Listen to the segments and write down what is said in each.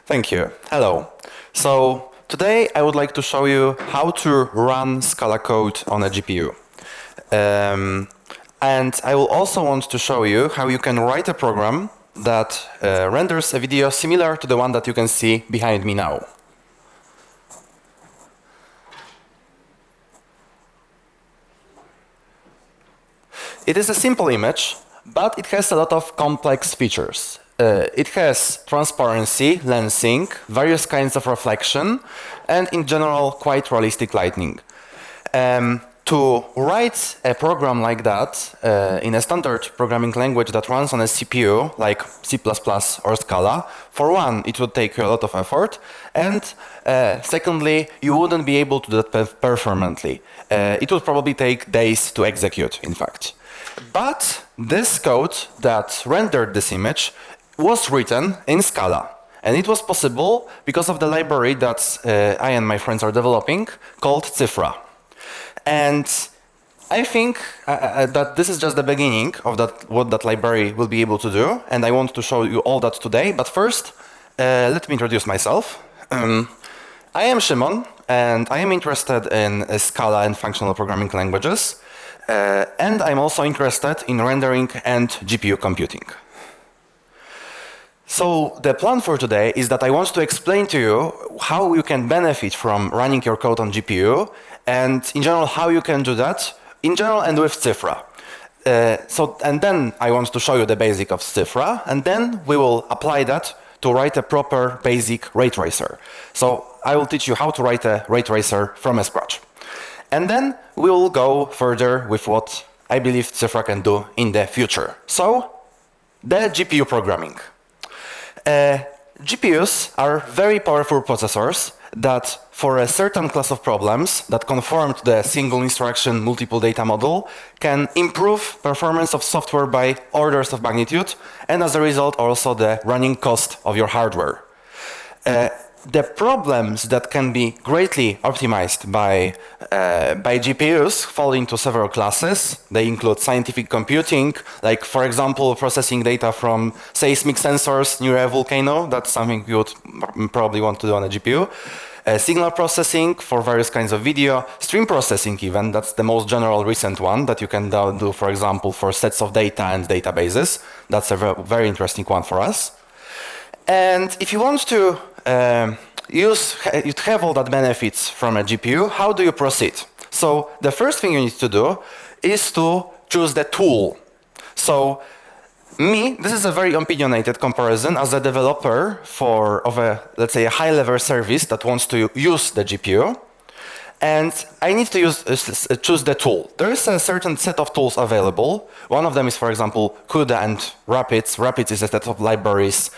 Thank you. Hello. So today I would like to show you how to run Scala code on a GPU. And I will also want to show you how you can write a program that renders a video similar to the one that you can see behind me now. It is a simple image, but it has a lot of complex features. It has transparency, lensing, various kinds of reflection, and in general, quite realistic lighting. To write a program like that in a standard programming language that runs on a CPU, like C++ or Scala, for one, it would take a lot of effort, and secondly, you wouldn't be able to do that performantly. It would probably take days to execute, in fact. But this code that rendered this image was written in Scala. And it was possible because of the library that I and my friends are developing called Cyfra. And I think that this is just the beginning of what that library will be able to do. And I want to show you all that today. But first, let me introduce myself. I am Szymon, and I am interested in Scala and functional programming languages. And I'm also interested in rendering and GPU computing. So the plan for today is that I want to explain to you how you can benefit from running your code on GPU, and in general how you can do that, in general and with Cyfra. And then I want to show you the basic of Cyfra, and then we will apply that to write a proper basic ray tracer. So I will teach you how to write a ray tracer from scratch. And then we will go further with what I believe Cyfra can do in the future. So, the GPU programming. GPUs are very powerful processors that, for a certain class of problems that conform to the single instruction multiple data model, can improve performance of software by orders of magnitude, and as a result also the running cost of your hardware. The problems that can be greatly optimized by GPUs fall into several classes. They include scientific computing, like, for example, processing data from seismic sensors near a volcano. That's something you would probably want to do on a GPU. Signal processing for various kinds of video. Stream processing even, that's the most general recent one that you can do, for example, for sets of data and databases. That's a very interesting one for us. And if you want to you'd have all that benefits from a GPU, how do you proceed? So the first thing you need to do is to choose the tool. So this is a very opinionated comparison as a developer of a, let's say, a high-level service that wants to use the GPU. And I need to choose the tool. There is a certain set of tools available. One of them is, for example, CUDA and Rapids. Rapids is a set of libraries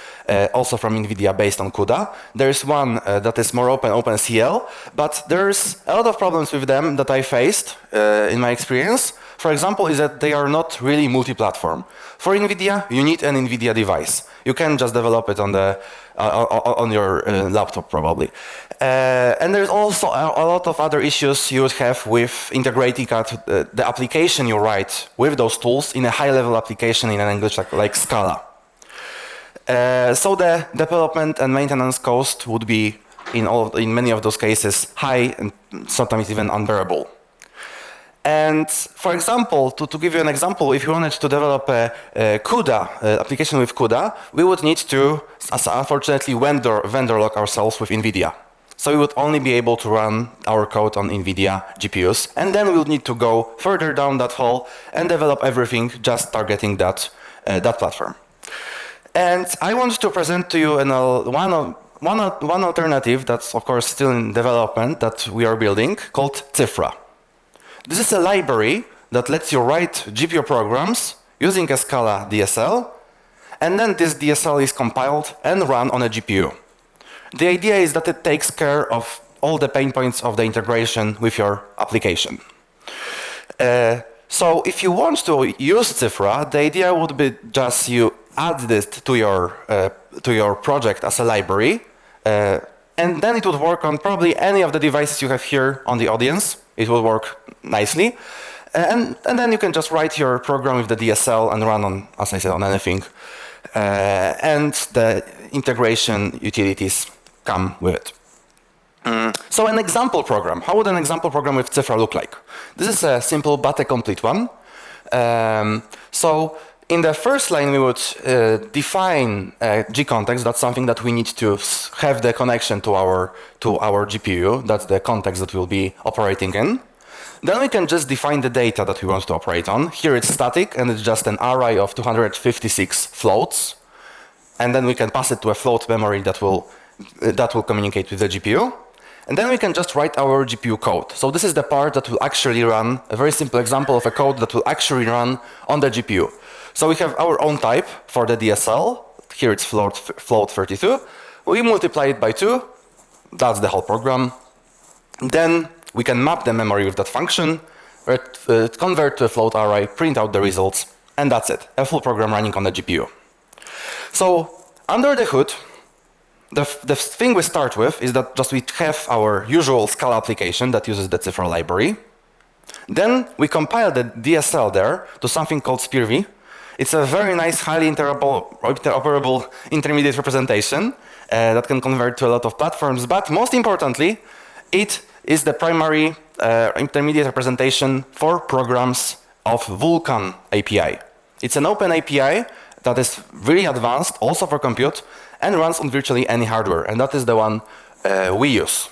also from NVIDIA based on CUDA. There is one that is more open, OpenCL, but there's a lot of problems with them that I faced in my experience. For example, is that they are not really multi-platform. For NVIDIA, you need an NVIDIA device. You can just develop it on your laptop, probably. And there's also a lot of other issues you would have with integrating the application you write with those tools in a high-level application in an language like Scala. So the development and maintenance cost would be, in many of those cases, high and sometimes even unbearable. And for example, to give you an example, if you wanted to develop a CUDA application with CUDA, we would need to, unfortunately, vendor lock ourselves with NVIDIA. So we would only be able to run our code on NVIDIA GPUs, and then we would need to go further down that hole and develop everything just targeting that platform. And I want to present to you one alternative that's, of course, still in development that we are building called Cyfra. This is a library that lets you write GPU programs using a Scala DSL, and then this DSL is compiled and run on a GPU. The idea is that it takes care of all the pain points of the integration with your application. So if you want to use Cyfra, the idea would be just you add this to your project as a library, and then it would work on probably any of the devices you have here on the audience. It will work nicely. And then you can just write your program with the DSL and run on, as I said, on anything. and the integration utilities come with it. So an example program. How would an example program with Cyfra look like? This is a simple but a complete one. So in the first line, we would define a G-context. That's something that we need to have the connection to our GPU. That's the context that we'll be operating in. Then we can just define the data that we want to operate on. Here it's static, and it's just an array of 256 floats. And then we can pass it to a float memory that will communicate with the GPU. And then we can just write our GPU code. So this is the part that will actually run, a very simple example of a code that will actually run on the GPU. So we have our own type for the DSL. Here it's float 32. We multiply it by 2. That's the whole program. Then we can map the memory with that function, convert to a float array, print out the results, and that's it. A full program running on the GPU. So under the hood, the thing we start with is that just we have our usual Scala application that uses the Cyfra library. Then we compile the DSL there to something called SPIR-V. It's a very nice, highly interoperable intermediate representation that can convert to a lot of platforms. But most importantly, it is the primary intermediate representation for programs of Vulkan API. It's an open API that is really advanced, also for compute, and runs on virtually any hardware, and that is the one we use.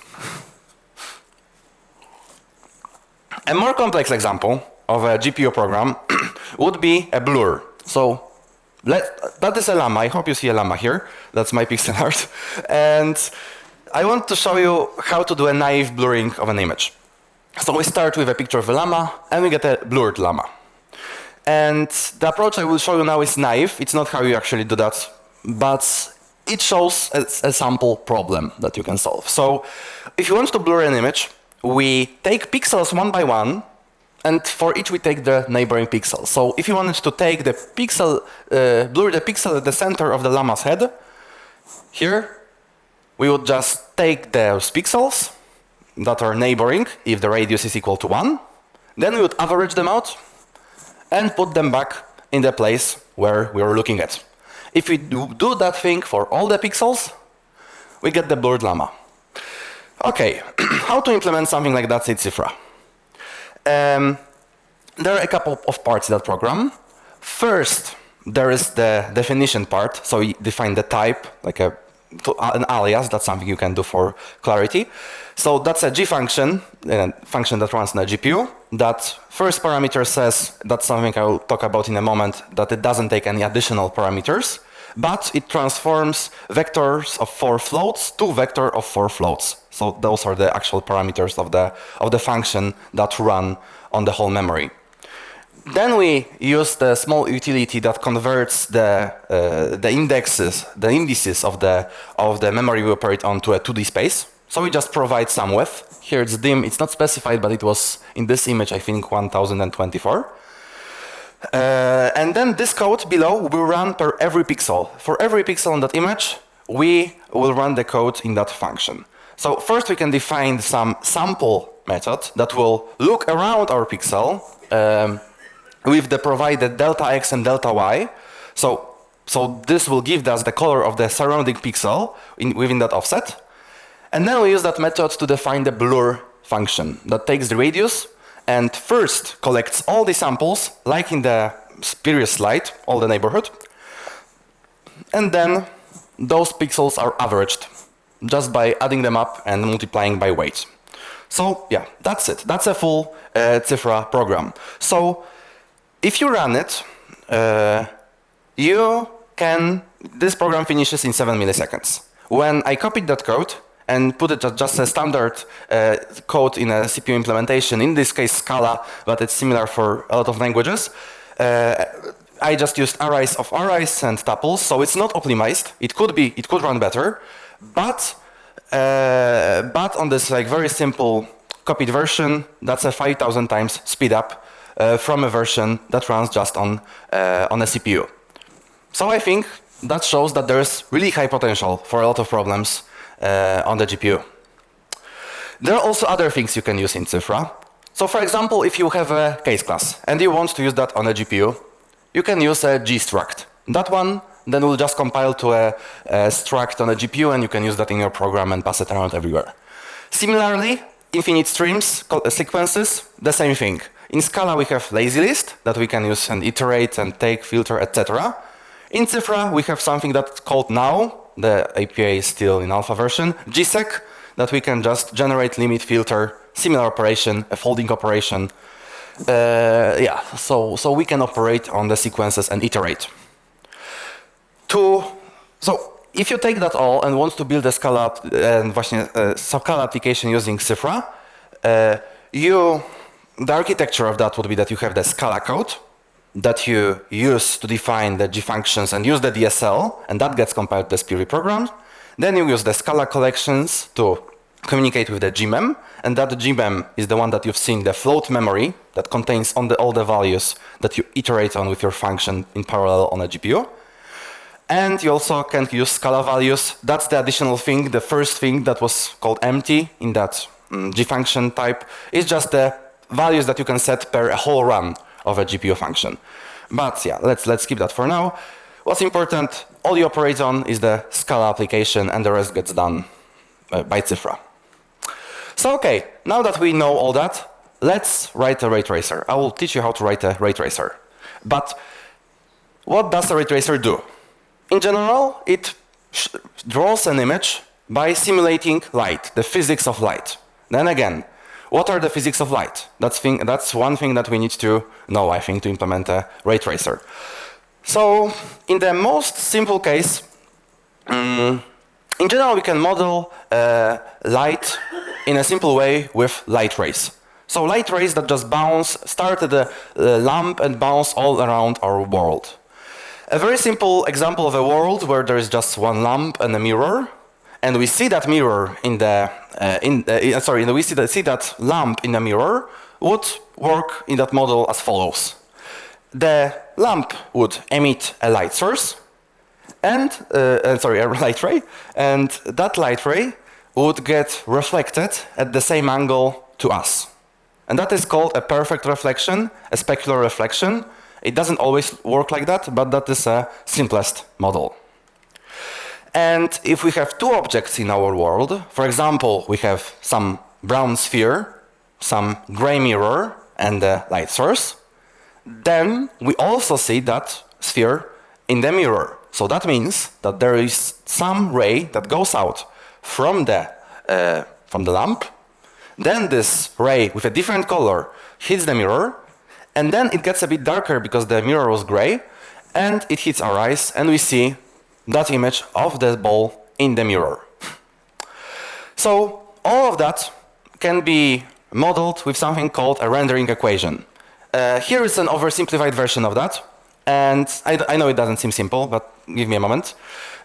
A more complex example of a GPU program would be a blur. So that is a llama. I hope you see a llama here. That's my pixel art. And I want to show you how to do a naive blurring of an image. So we start with a picture of a llama, and we get a blurred llama. And the approach I will show you now is naive. It's not how you actually do that, but it shows a sample problem that you can solve. So if you want to blur an image, we take pixels one by one, and for each we take the neighboring pixel. So if you wanted to take the pixel, blur the pixel at the center of the llama's head, here we would just take those pixels that are neighboring if the radius is equal to 1. Then we would average them out and put them back in the place where we were looking at. If we do that thing for all the pixels, we get the blurred llama. Okay, how to implement something like that in Cyfra? There are a couple of parts in that program. First, there is the definition part. So we define the type, like an alias. That's something you can do for clarity. So that's a G function, a function that runs on a GPU. That first parameter says, that's something I will talk about in a moment, that it doesn't take any additional parameters, but it transforms vectors of 4 floats to vector of 4 floats. So those are the actual parameters of the function that run on the whole memory. Then we use the small utility that converts the indices of the memory we operate on to a 2D space. So we just provide some width. Here it's dim, it's not specified, but it was in this image, I think, 1024. And then this code below will run per every pixel. For every pixel on that image, we will run the code in that function. So first we can define some sample method that will look around our pixel with the provided delta x and delta y. So this will give us the color of the surrounding pixel within that offset. And then we use that method to define the blur function that takes the radius and first collects all the samples, like in the previous slide, all the neighborhood. And then those pixels are averaged just by adding them up and multiplying by weight. So yeah, that's it. That's a full Cyfra program. So if you run it, this program finishes in 7 milliseconds. When I copied that code and put it as just a standard code in a CPU implementation, in this case Scala, but it's similar for a lot of languages, I just used arrays of arrays and tuples, so it's not optimized. It could run better, but on this like very simple copied version, that's a 5,000 times speed up from a version that runs just on a CPU. So I think that shows that there's really high potential for a lot of problems on the GPU. There are also other things you can use in Cyfra. So for example, if you have a case class and you want to use that on a GPU, you can use a gstruct. That one then we'll just compile to a struct on a GPU, and you can use that in your program and pass it around everywhere. Similarly, infinite streams, sequences, the same thing. In Scala, we have lazy list that we can use and iterate and take, filter, etc. In Cyfra, we have something that's called now, the API is still in alpha version, gsec, that we can just generate, limit, filter, similar operation, a folding operation. So we can operate on the sequences and iterate. So if you take that all and want to build a Scala Scala application using Cyfra, the architecture of that would be that you have the Scala code that you use to define the G functions and use the DSL, and that gets compiled to the SPIR-V program. Then you use the Scala collections to communicate with the gmem, and that gmem is the one that you've seen, the float memory that contains all the values that you iterate on with your function in parallel on a GPU. And you also can use Scala values. That's the additional thing. The first thing that was called empty in that G function type is just the values that you can set per a whole run of a GPU function. But yeah, let's keep that for now. What's important, all you operate on is the Scala application, and the rest gets done by Cyfra. So okay, now that we know all that, let's write a ray tracer. I will teach you how to write a ray tracer. But what does a ray tracer do? In general, it draws an image by simulating light, the physics of light. Then again, what are the physics of light? That's one thing that we need to know, I think, to implement a ray tracer. So, in the most simple case, in general, we can model light in a simple way with light rays. So light rays that just start at the lamp and bounce all around our world. A very simple example of a world where there is just one lamp and a mirror, and we see that mirror see that lamp in the mirror would work in that model as follows. The lamp would emit a light source, and a light ray, and that light ray would get reflected at the same angle to us. And that is called a perfect reflection, a specular reflection. It doesn't always work like that, but that is a simplest model. And if we have two objects in our world, for example, we have some brown sphere, some gray mirror, and a light source, then we also see that sphere in the mirror. So that means that there is some ray that goes out from the lamp, then this ray with a different color hits the mirror, and then it gets a bit darker because the mirror was gray, and it hits our eyes, and we see that image of the ball in the mirror. So all of that can be modeled with something called a rendering equation. Here is an oversimplified version of that, and I know it doesn't seem simple, but give me a moment.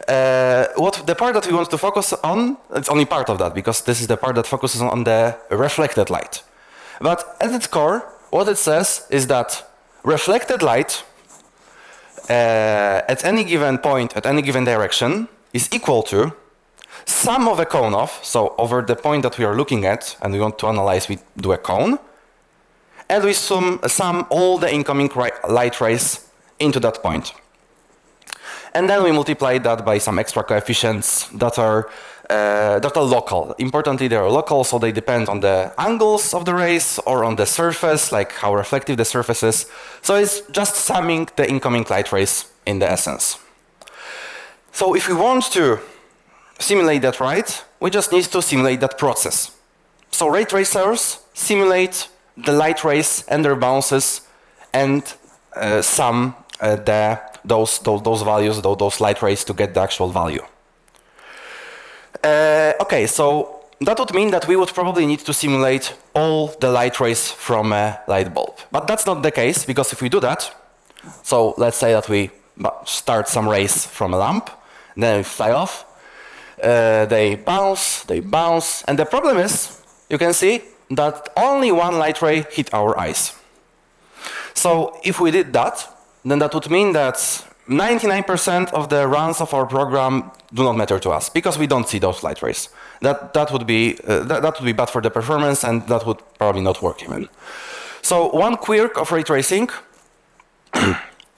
The part that we want to focus on, it's only part of that, because this is the part that focuses on the reflected light. But at its core, what it says is that reflected light at any given point, at any given direction, is equal to sum of a cone of, so over the point that we are looking at, and we want to analyze, we do a cone, and we sum all the incoming light rays into that point. And then we multiply that by some extra coefficients that are local. Importantly, they are local, so they depend on the angles of the rays or on the surface, like how reflective the surface is. So it's just summing the incoming light rays in the essence. So if we want to simulate that right, we just need to simulate that process. So ray tracers simulate the light rays and their bounces and sum those values, those light rays, to get the actual value. Okay, so that would mean that we would probably need to simulate all the light rays from a light bulb. But that's not the case, because if we do that, so let's say that we start some rays from a lamp, then we fly off, they bounce, and the problem is, you can see that only one light ray hit our eyes. So if we did that, then that would mean that 99% of the runs of our program do not matter to us, because we don't see those light rays. That would be bad for the performance, and that would probably not work even. So one quirk of ray tracing,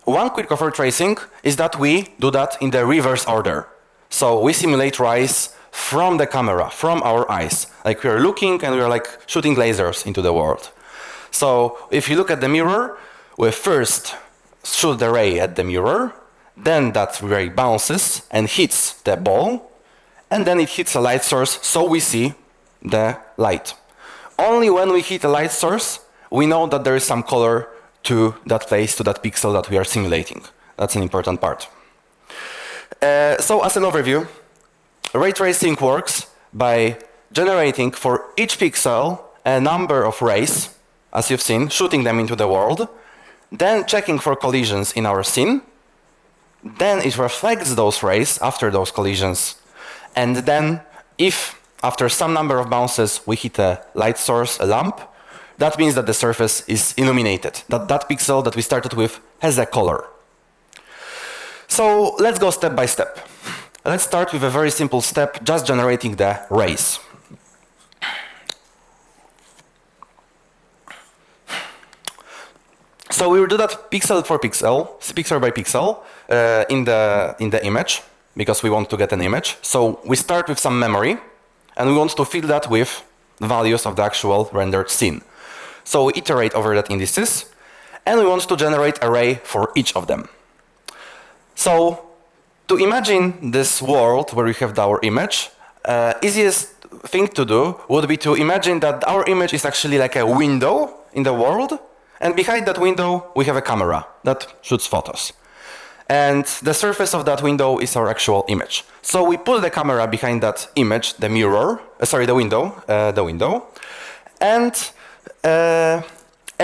one quick of ray tracing is that we do that in the reverse order. So we simulate rays from the camera, from our eyes. Like we are looking and we are like shooting lasers into the world. So if you look at the mirror, we first shoot the ray at the mirror, then that ray bounces and hits the ball, and then it hits a light source, so we see the light. Only when we hit a light source, we know that there is some color to that place, to that pixel that we are simulating. That's an important part. So as an overview, ray tracing works by generating for each pixel a number of rays, as you've seen, shooting them into the world, then checking for collisions in our scene, then it reflects those rays after those collisions, and then if after some number of bounces we hit a light source, a lamp, that means that the surface is illuminated, that that pixel that we started with has a color. So let's go step by step. Let's start with a very simple step, just generating the rays. So we will do that pixel for pixel, pixel by pixel, in the image, because we want to get an image. So we start with some memory, and we want to fill that with values of the actual rendered scene. So we iterate over that indices, and we want to generate an array for each of them. So to imagine this world where we have our image, easiest thing to do would be to imagine that our image is actually like a window in the world, and behind that window we have a camera that shoots photos. And the surface of that window is our actual image. So we put the camera behind that image, the mirror, the window, and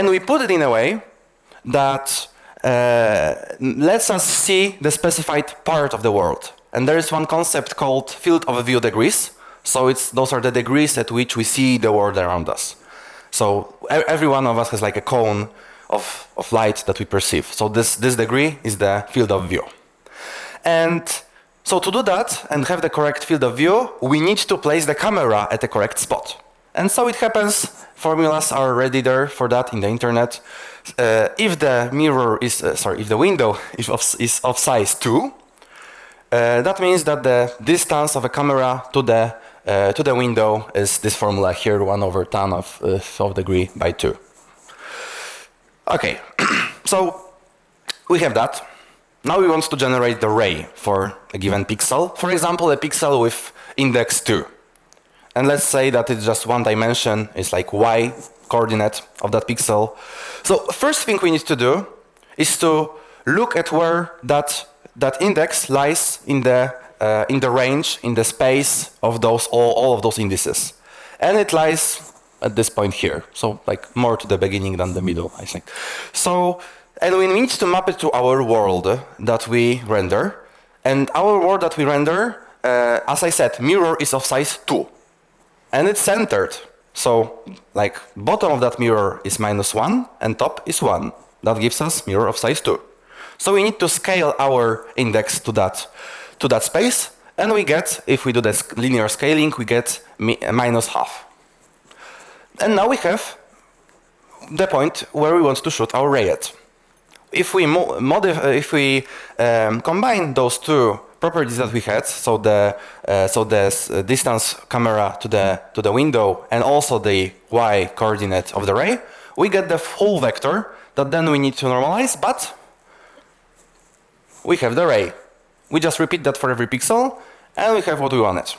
we put it in a way that lets us see the specified part of the world. And there is one concept called field of view degrees. So those are the degrees at which we see the world around us. So every one of us has like a cone of light that we perceive. So this degree is the field of view. And so to do that and have the correct field of view, we need to place the camera at the correct spot. And so it happens, formulas are already there for that in the internet. If the window is of size 2, that means that the distance of a camera to the window is this formula here, 1/tan of degree by 2. Okay, so we have that. Now we want to generate the ray for a given pixel. For example, a pixel with index 2. And let's say that it's just one dimension, it's like y coordinate of that pixel. So first thing we need to do is to look at where that index lies in the range, in the space of all of those indices. And it lies at this point here. So like more to the beginning than the middle, I think. So, and we need to map it to our world that we render. And our world that we render, as I said, mirror is of size 2. And it's centered. So like bottom of that mirror is -1 and top is 1. That gives us mirror of size 2. So we need to scale our index to that space, and we get, if we do this linear scaling, we get -½ And now we have the point where we want to shoot our ray at. If we combine those two properties that we had, so the distance camera to the window and also the y coordinate of the ray, we get the whole vector that then we need to normalize, but we have the ray. We just repeat that for every pixel, and we have what we wanted.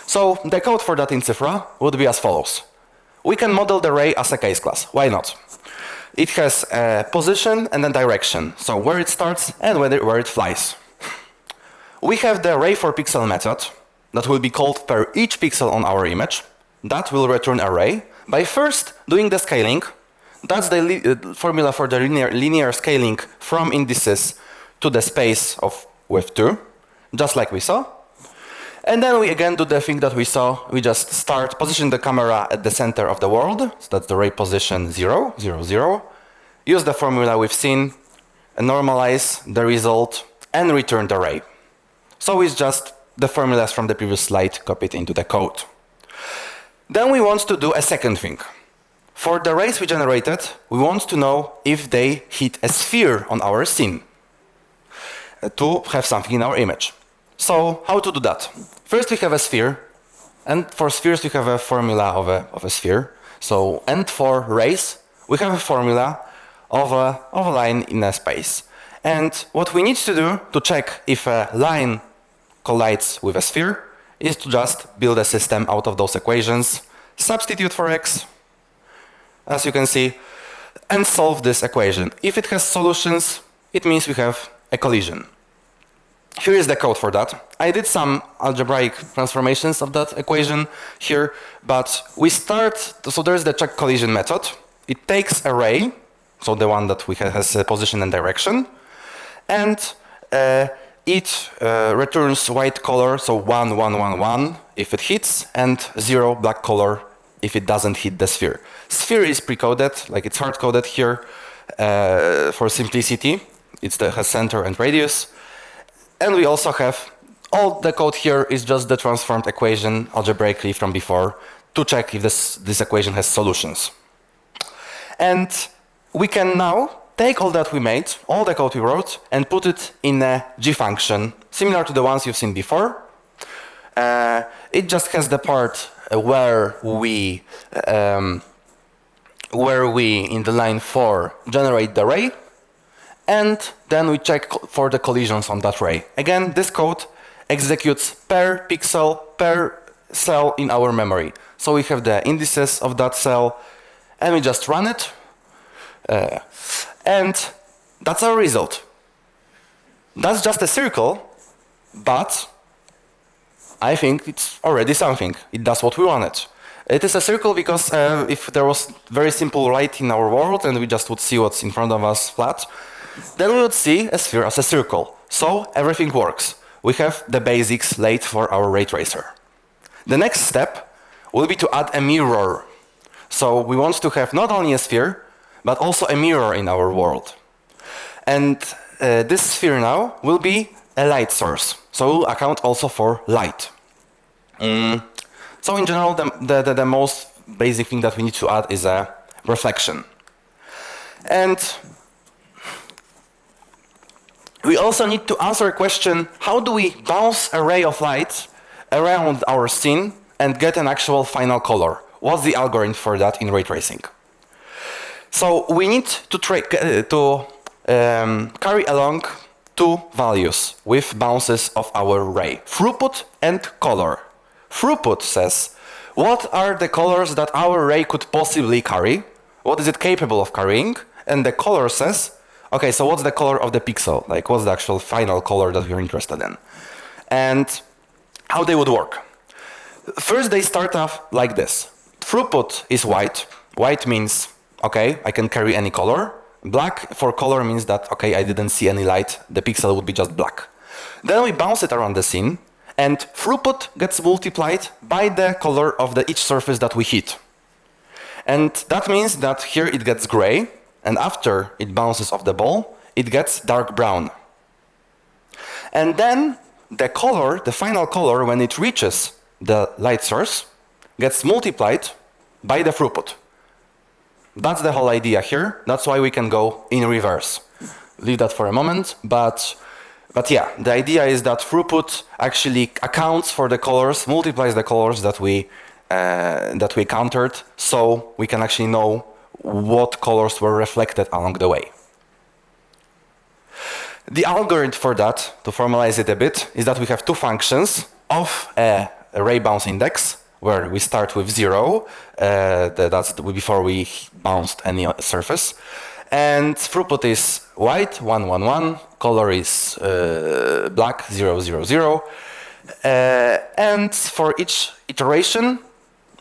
So the code for that in Cyfra would be as follows. We can model the ray as a case class. Why not? It has a position and a direction, so where it starts and where it flies. We have the ray for pixel method that will be called per each pixel on our image. That will return a ray by first doing the scaling. That's the formula for the linear scaling from indices to the space with 2, just like we saw. And then we again do the thing that we saw. We just position the camera at the center of the world. So that's the ray position 0, 0, 0. Use the formula we've seen, and normalize the result, and return the ray. So it's just the formulas from the previous slide copied into the code. Then we want to do a second thing. For the rays we generated, we want to know if they hit a sphere on our scene to have something in our image. So how to do that? First we have a sphere, and for spheres we have a formula of a sphere. So, and for rays we have a formula of a line in a space. And what we need to do to check if a line collides with a sphere is to just build a system out of those equations, substitute for x, as you can see, and solve this equation. If it has solutions, it means we have a collision. Here is the code for that. I did some algebraic transformations of that equation here, but we start, so there's the check collision method. It takes a ray, so the one that we have has a position and direction, and it returns white color, so 1, 1, 1, 1 if it hits, and 0 black color if it doesn't hit the sphere. Sphere is pre-coded, like it's hard-coded here for simplicity. It has center and radius. And we also have, all the code here is just the transformed equation algebraically from before to check if this equation has solutions. And we can now take all that we made, all the code we wrote, and put it in a G function, similar to the ones you've seen before. It just has the part where we in the line 4 generate the ray, and then we check for the collisions on that ray. Again, this code executes per pixel, per cell in our memory. So we have the indices of that cell, and we just run it, and that's our result. That's just a circle, but I think it's already something. It does what we wanted. It is a circle because if there was very simple light in our world and we just would see what's in front of us flat, then we would see a sphere as a circle. So everything works. We have the basics laid for our ray tracer. The next step will be to add a mirror. So we want to have not only a sphere, but also a mirror in our world. And this sphere now will be a light source. So we'll account also for light. So in general, the most basic thing that we need to add is a reflection. And we also need to answer a question, how do we bounce a ray of light around our scene and get an actual final color? What's the algorithm for that in ray tracing? So we need to carry along two values with bounces of our ray, throughput and color. Throughput says, what are the colors that our ray could possibly carry? What is it capable of carrying? And the color says, okay, so what's the color of the pixel? Like, what's the actual final color that we're interested in? And how they would work. First, they start off like this. Throughput is white. White means, okay, I can carry any color. Black for color means that, okay, I didn't see any light. The pixel would be just black. Then we bounce it around the scene, and throughput gets multiplied by the color of each surface that we hit. And that means that here it gets gray, and after it bounces off the ball, it gets dark brown. And then the color, the final color, when it reaches the light source, gets multiplied by the throughput. That's the whole idea here. That's why we can go in reverse. Leave that for a moment, but yeah, the idea is that throughput actually accounts for the colors, multiplies the colors that we countered, so we can actually know what colors were reflected along the way. The algorithm for that, to formalize it a bit, is that we have two functions of a ray bounce index, where we start with 0, that's before we bounced any surface, and throughput is white, 1, 1, 1, color is black, 0, 0, 0, and for each iteration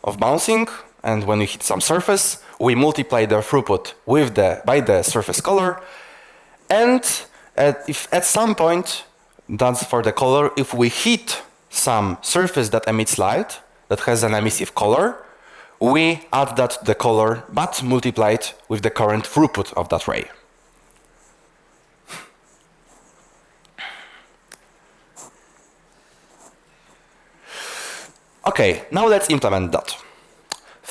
of bouncing, and when we hit some surface, we multiply the throughput by the surface color, and if at some point, that's for the color, if we hit some surface that emits light, that has an emissive color, we add that to the color, but multiply it with the current throughput of that ray. Okay, now let's implement that.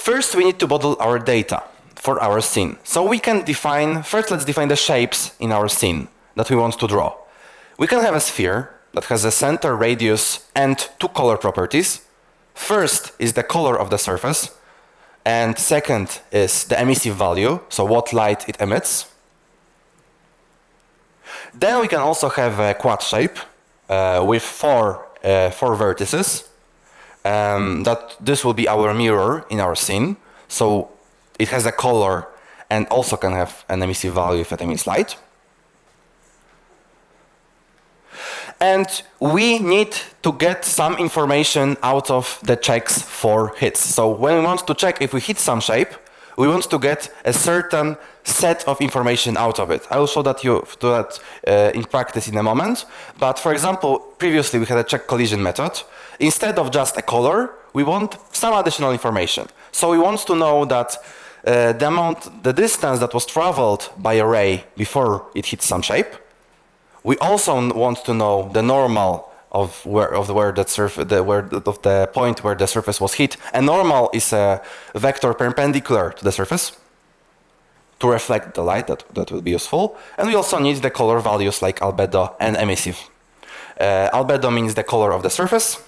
First, we need to model our data for our scene. So we can define, first let's define the shapes in our scene that we want to draw. We can have a sphere that has a center, radius, and two color properties. First is the color of the surface, and second is the emissive value, so what light it emits. Then we can also have a quad shape with four vertices. That this will be our mirror in our scene. So it has a color and also can have an emissive value if it emits light. And we need to get some information out of the checks for hits. So when we want to check if we hit some shape, we want to get a certain set of information out of it. I will show that in practice in a moment. But for example, previously we had a check collision method. Instead of just a color, we want some additional information. So we want to know that the distance that was traveled by a ray before it hits some shape. We also want to know the normal of the point where the surface was hit. And normal is a vector perpendicular to the surface to reflect the light. That will be useful. And we also need the color values like albedo and emissive. Albedo means the color of the surface,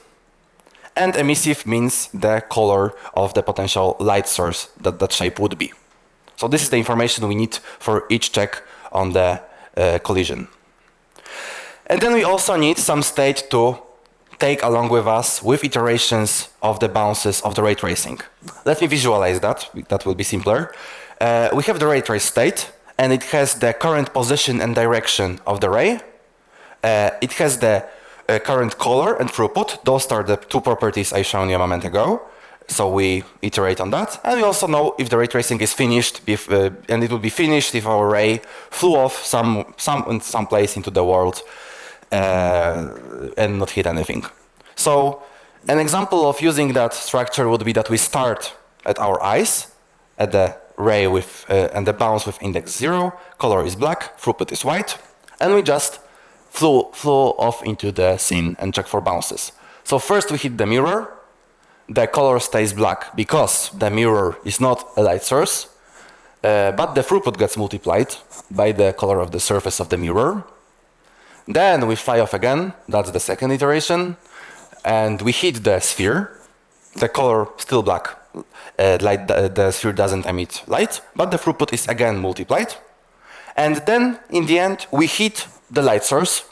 and emissive means the color of the potential light source that shape would be. So this is the information we need for each check on the collision. And then we also need some state to take along with us with iterations of the bounces of the ray tracing. Let me visualize that. That will be simpler. We have the ray trace state, and it has the current position and direction of the ray. It has the current color and throughput. Those are the two properties I showed you a moment ago. So we iterate on that. And we also know if the ray tracing is finished, and it will be finished if our ray flew off some place into the world and not hit anything. So an example of using that structure would be that we start at our eyes, at the ray with and the bounce with index 0, color is black, throughput is white, and we just flew off into the scene and check for bounces. So first we hit the mirror, the color stays black because the mirror is not a light source, but the throughput gets multiplied by the color of the surface of the mirror. Then we fly off again, that's the second iteration, and we hit the sphere, the color still black, the sphere doesn't emit light, but the throughput is again multiplied. And then in the end we hit the light source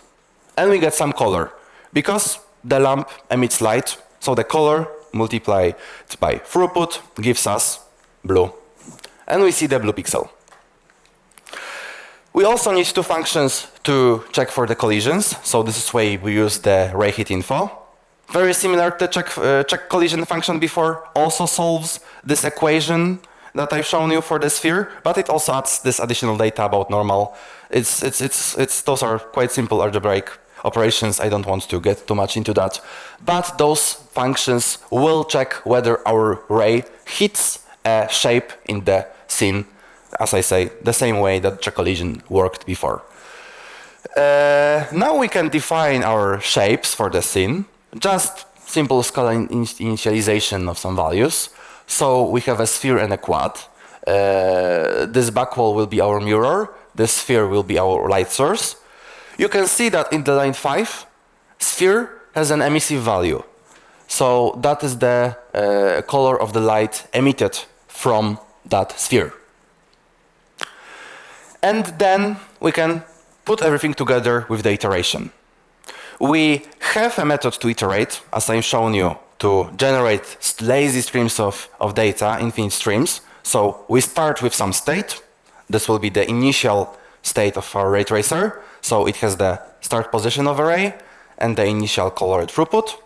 and we get some color because the lamp emits light, so the color multiplied by throughput gives us blue, and we see the blue pixel. We also need two functions to check for the collisions, so this is why we use the ray hit info. Very similar to the check collision function before, also solves this equation that I've shown you for the sphere, but it also adds this additional data about normal. Those are quite simple algebraic operations. I don't want to get too much into that, but those functions will check whether our ray hits a shape in the scene, as I say, the same way that check collision worked before. Now we can define our shapes for the scene. Just simple Scala initialization of some values. So we have a sphere and a quad. This back wall will be our mirror. This sphere will be our light source. You can see that in the line 5, sphere has an emissive value. So that is the color of the light emitted from that sphere. And then we can put everything together with the iteration. We have a method to iterate, as I've shown you, to generate lazy streams of data, infinite streams. So we start with some state. This will be the initial state of our ray tracer. So it has the start position of array and the initial color throughput.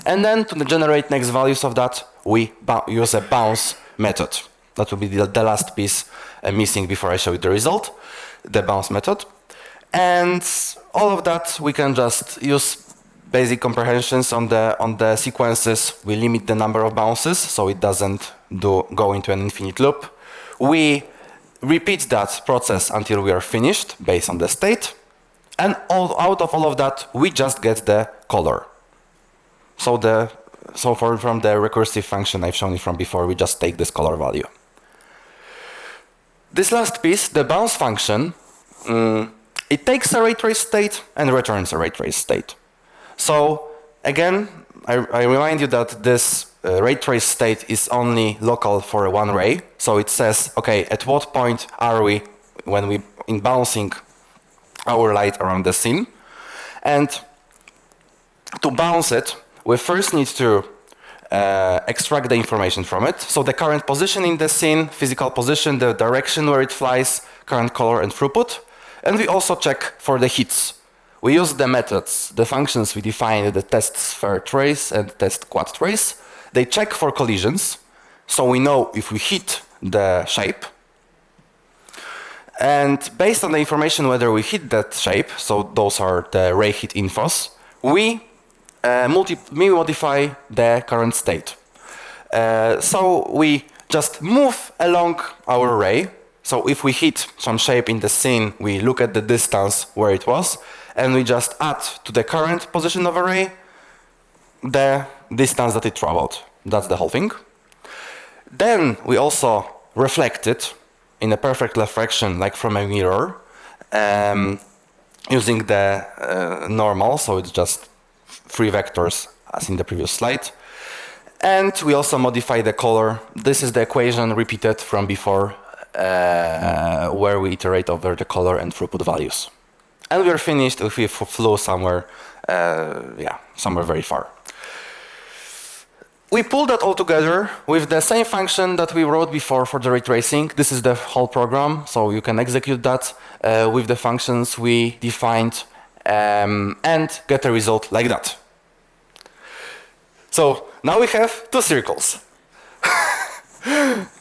And then to generate next values of that, we use a bounce method. That will be the last piece missing before I show you the result, the bounce method. And all of that we can just use basic comprehensions on the sequences. We limit the number of bounces so it doesn't go into an infinite loop. We repeat that process until we are finished based on the state. And out of all of that, we just get the color. So the So from the recursive function I've shown you from before, we just take this color value. This last piece, the bounce function, it takes a ray trace state and returns a ray trace state. So again, I remind you that this ray trace state is only local for one ray. So it says, okay, at what point are we when we in bouncing our light around the scene? And to bounce it, we first need to extract the information from it. So the current position in the scene, physical position, the direction where it flies, current color and throughput. And we also check for the hits. We use the methods, the functions we defined, the test sphere trace and test quad trace. They check for collisions, so we know if we hit the shape. And based on the information whether we hit that shape, so those are the ray hit infos, we modify the current state. So we just move along our ray. So if we hit some shape in the scene, we look at the distance where it was, and we just add to the current position of a ray the distance that it traveled. That's the whole thing. Then we also reflect it in a perfect reflection, like from a mirror, using the normal, so it's just 3 vectors as in the previous slide. And we also modify the color. This is the equation repeated from before, where we iterate over the color and throughput values. And we are finished if we flew somewhere, somewhere very far. We pull that all together with the same function that we wrote before for the ray tracing. This is the whole program, so you can execute that with the functions we defined and get a result like that. So now we have 2 circles.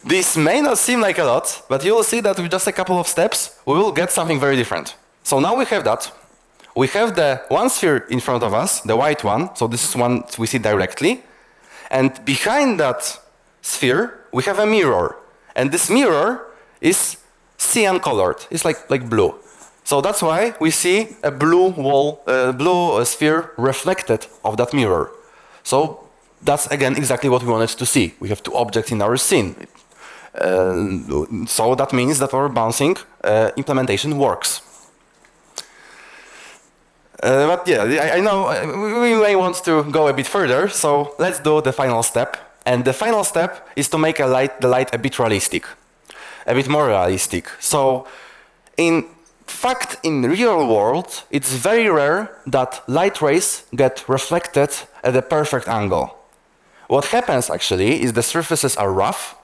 This may not seem like a lot, but you will see that with just a couple of steps, we will get something very different. So now we have that. We have the one sphere in front of us, the white one. So this is one we see directly. And behind that sphere, we have a mirror. And this mirror is cyan colored. It's like blue. So that's why we see a blue wall, blue sphere reflected of that mirror. So that's again exactly what we wanted to see. We have 2 objects in our scene. So that means that our bouncing implementation works. But yeah, I know we may want to go a bit further, so let's do the final step. And the final step is to make the light a bit realistic, a bit more realistic. So in fact, in the real world, it's very rare that light rays get reflected at a perfect angle. What happens actually is the surfaces are rough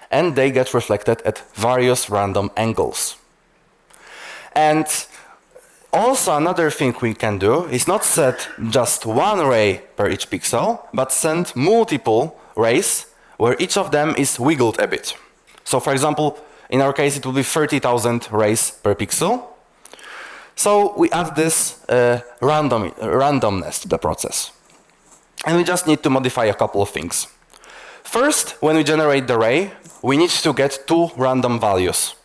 and they get reflected at various random angles. And also another thing we can do is not set just one ray per each pixel, but send multiple rays where each of them is wiggled a bit. So for example, in our case it will be 30,000 rays per pixel. So we add this randomness to the process. And we just need to modify a couple of things. First, when we generate the ray, we need to get 2 random values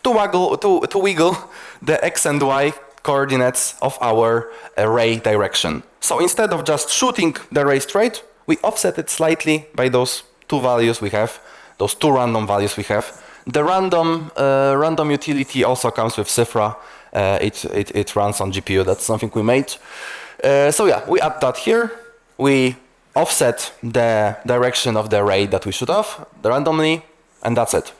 to wiggle the x and y coordinates of our ray direction. So instead of just shooting the ray straight, we offset it slightly by those 2 values we have, those 2 random values we have. The random utility also comes with Cyfra. It runs on GPU. That's something we made. So yeah, we add that here. We offset the direction of the ray that we shoot off randomly, and that's it.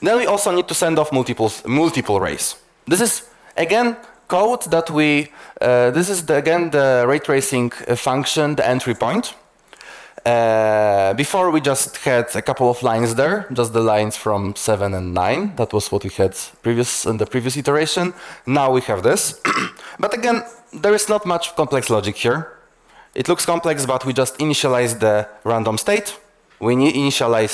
Then we also need to send off multiple rays. This is again code that we. This is again the ray tracing function, the entry point. Before we just had a couple of lines there, just the lines from 7 and 9. That was what we had in the previous iteration. Now we have this. But again, there is not much complex logic here. It looks complex, but we just initialize the random state. We initialize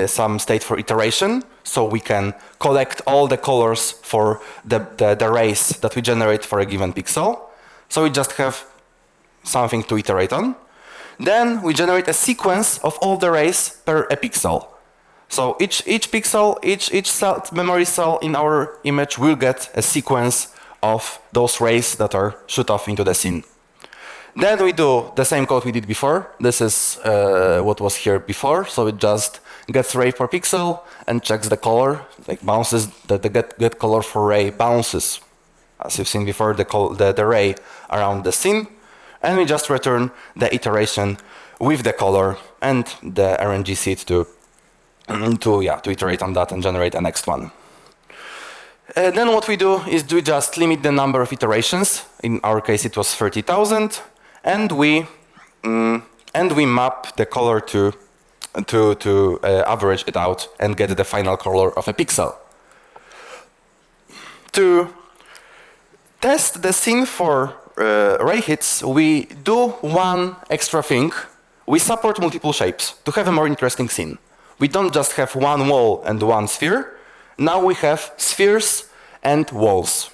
some state for iteration, so we can collect all the colors for the rays that we generate for a given pixel. So we just have something to iterate on. Then we generate a sequence of all the rays per a pixel. So each pixel, each cell, memory cell in our image will get a sequence of those rays that are shot off into the scene. Then we do the same code we did before. This is what was here before. So it just gets ray per pixel and checks the color, like bounces, the get color for ray bounces, as you've seen before, the ray around the scene. And we just return the iteration with the color and the RNG seed to iterate on that and generate the next one. Then what we do is we just limit the number of iterations. In our case, it was 30,000, and we map the color to average it out and get the final color of a pixel. To test the scene for ray hits, we do one extra thing. We support multiple shapes to have a more interesting scene. We don't just have one wall and one sphere. Now we have spheres and walls.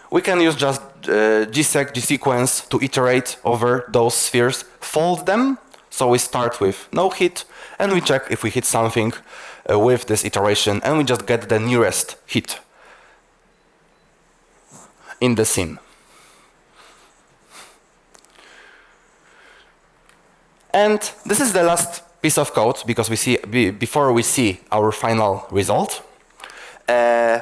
We can use just gsec, gsequence to iterate over those spheres, fold them. So we start with no hit, and we check if we hit something with this iteration, and we just get the nearest hit in the scene. And this is the last piece of code, because we see before we see our final result.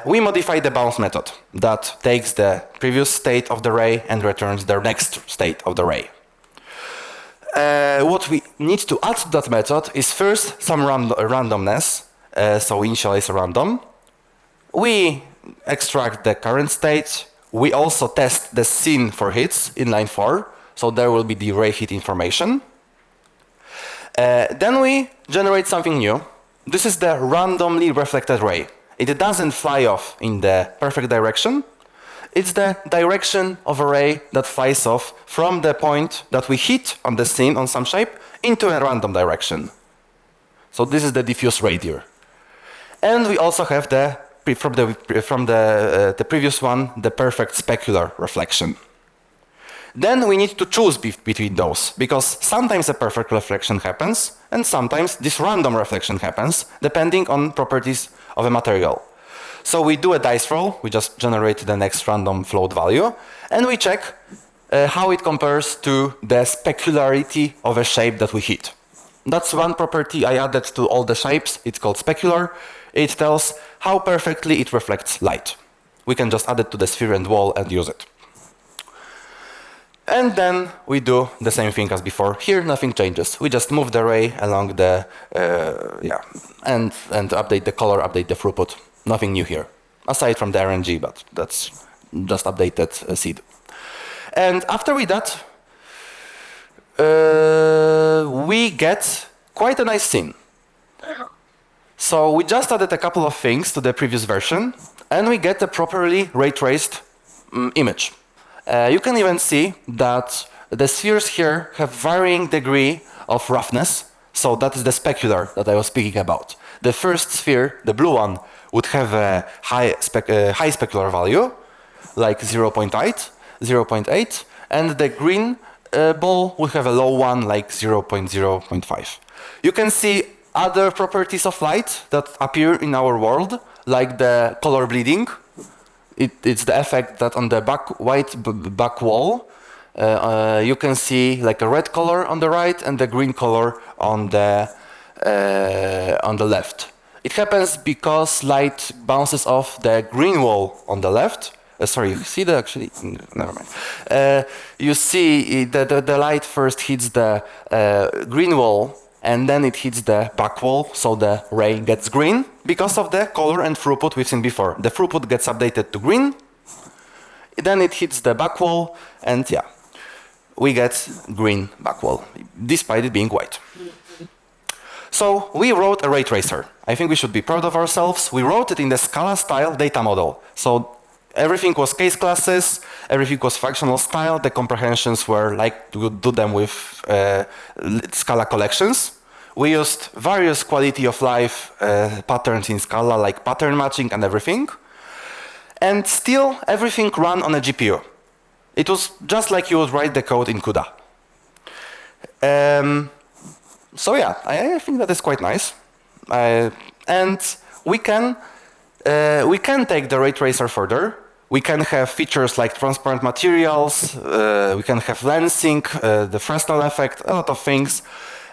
We modify the bounce method that takes the previous state of the ray and returns the next state of the ray. What we need to add to that method is first some randomness, so we initialize a random. We extract the current state. We also test the scene for hits in line 4, so there will be the ray hit information. Then we generate something new. This is the randomly reflected ray. It doesn't fly off in the perfect direction. It's the direction of a ray that flies off from the point that we hit on the scene on some shape into a random direction. So this is the diffuse radius. And we also have from the previous one, the perfect specular reflection. Then we need to choose between those, because sometimes a perfect reflection happens, and sometimes this random reflection happens, depending on properties of a material. So we do a dice roll, we just generate the next random float value, and we check how it compares to the specularity of a shape that we hit. That's one property I added to all the shapes. It's called specular. It tells how perfectly it reflects light. We can just add it to the sphere and wall and use it. And then we do the same thing as before. Here nothing changes. We just move the ray along the and update the color, update the throughput. Nothing new here, aside from the RNG, but that's just updated seed. And after we that, we get quite a nice scene. So we just added a couple of things to the previous version, and we get a properly ray traced image. You can even see that the spheres here have varying degree of roughness. So that is the specular that I was speaking about. The first sphere, the blue one, would have a high specular value, like 0.8, and the green ball would have a low one, like 0.5. You can see other properties of light that appear in our world, like the color bleeding. It's the effect that on the white back wall, you can see like a red color on the right and the green color on the left. It happens because light bounces off the green wall on the left. Sorry, you see the actually? Never mind. You see the light first hits the green wall, and then it hits the back wall, so the ray gets green because of the color and throughput we've seen before. The throughput gets updated to green, then it hits the back wall, and yeah, we get green back wall, despite it being white. So we wrote a ray tracer. I think we should be proud of ourselves. We wrote it in the Scala style data model. So everything was case classes, everything was fractional style, the comprehensions were like to do them with Scala collections. We used various quality of life patterns in Scala, like pattern matching and everything. And still, everything ran on a GPU. It was just like you would write the code in CUDA. So yeah, I think that is quite nice. And we can take the ray tracer further. we can have features like transparent materials, we can have lensing, the Fresnel effect, a lot of things.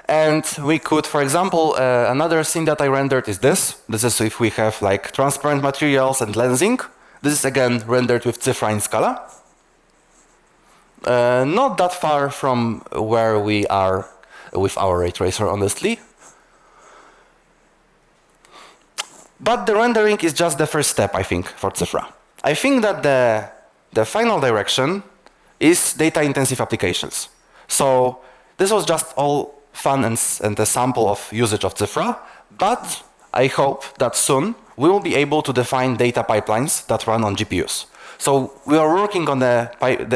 And we could, for example, another thing that I rendered is this. This is if we have like transparent materials and lensing. This is again rendered with Cyfra in Scala. Not that far from where we are with our ray tracer, honestly. But the rendering is just the first step, I think, for Cyfra. I think that the final direction is data-intensive applications. So this was just all fun and a sample of usage of Cyfra, but I hope that soon we will be able to define data pipelines that run on GPUs. So we are working on the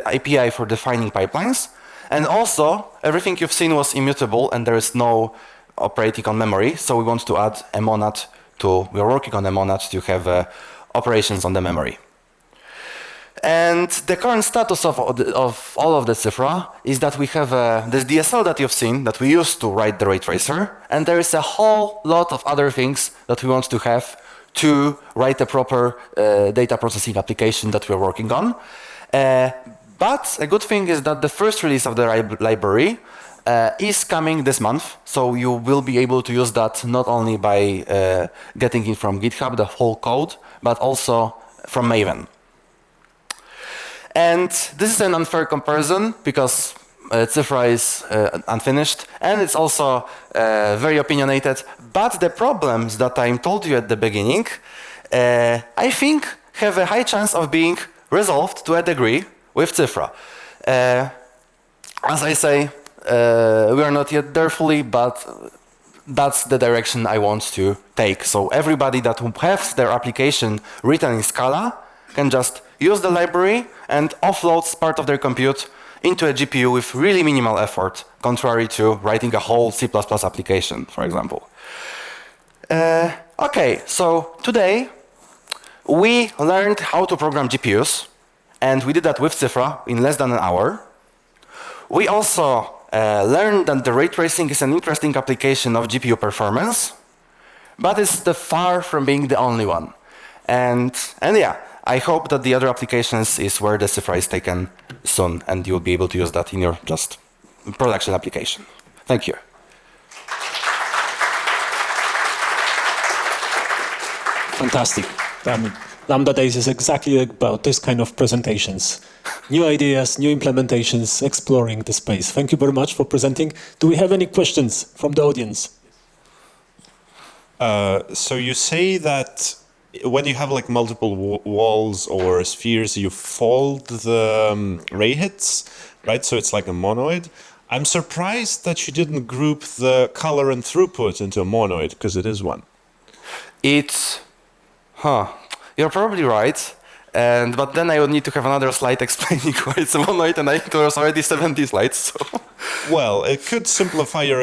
API for defining pipelines, and also everything you've seen was immutable and there is no operating on memory, so we want to add a monad we are working on a monad to have operations on the memory. And the current status of all of the Cyfra is that we have this DSL that you've seen that we used to write the ray tracer, and there is a whole lot of other things that we want to have to write a proper data processing application that we're working on. But a good thing is that the first release of the library is coming this month, so you will be able to use that not only by getting it from GitHub, the whole code, but also from Maven. And this is an unfair comparison because Cyfra is unfinished and it's also very opinionated. But the problems that I told you at the beginning, I think have a high chance of being resolved to a degree with Cyfra. As I say, we are not yet there fully, but that's the direction I want to take. So everybody that has their application written in Scala can just use the library and offloads part of their compute into a GPU with really minimal effort, contrary to writing a whole C++ application, for example. Okay, so today we learned how to program GPUs, and we did that with Cyfra in less than an hour. We also learned that the ray tracing is an interesting application of GPU performance, but it's far from being the only one. And yeah, I hope that the other applications is where the Cyfra is taken soon, and you'll be able to use that in your just production application. Thank you. Fantastic. Lambda Days is exactly about this kind of presentations. New ideas, new implementations, exploring the space. Thank you very much for presenting. Do we have any questions from the audience? So you say that when you have like multiple walls or spheres, you fold the ray hits, right? So it's like a monoid. I'm surprised that you didn't group the color and throughput into a monoid, because it is one. You're probably right. But then I would need to have another slide explaining why it's a monoid, and I think there's already 70 slides. So. Well, it could simplify your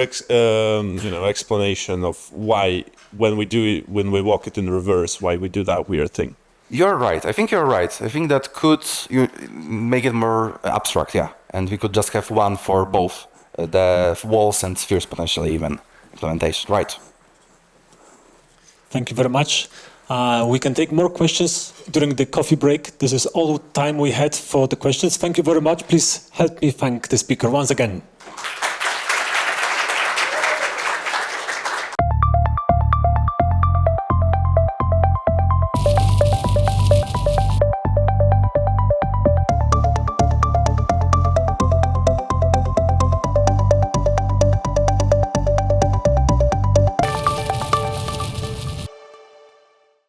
explanation of why when we walk it in reverse, why we do that weird thing. You're right. I think you're right. I think that could make it more abstract, yeah. And we could just have one for both the walls and spheres, potentially even implementation. Right. Thank you very much. We can take more questions during the coffee break. This is all time we had for the questions. Thank you very much. Please help me thank the speaker once again.